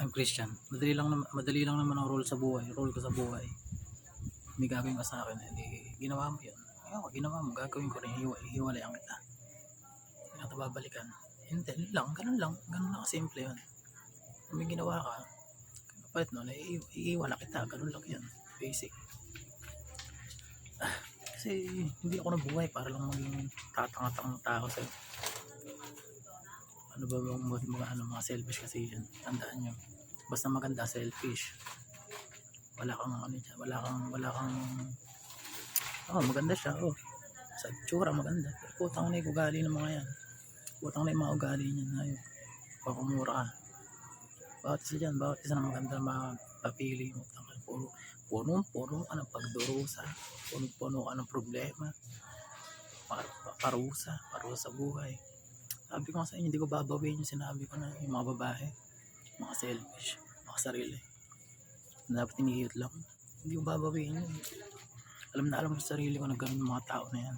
I'm Christian. Madali lang naman ang role sa buhay. Role ko sa buhay. May gagawin ka sa akin, hindi ginawa mo yun. Ayaw, ginawa mo, gagawin ko rin, hiwalayan kita. Hindi ka babalikan. Hindi lang, ganun lang kasimple yun. Kung may ginawa ka, kapit nun, iiwala kita, ganun lang yun. Basic. Kasi hindi ako nabuhay para lang maging tatanga-tangang tao sa'yo. Ano ba mga selfish kasi yun. Tandaan nyo. Basta maganda, selfish. Wala kang maganda siya, sa itsura maganda. Pero putang na yung ugali ng mga yan. Putang na yung mga ugali niyan. Ayun. Pakumura ka. Bawat isa na maganda mapapili mo. Puno ka ng pagdurusa. Puno ka ng problema. Parusa sa buhay. Sabi ko sa inyo, hindi ko babawiin yung sinabi ko na yung mga babae, mga selfish, mga sarili. Dapat inihiyot lang. Hindi ko babawiin yun. Alam ko sa sarili ko na ganun yung mga tao na yan.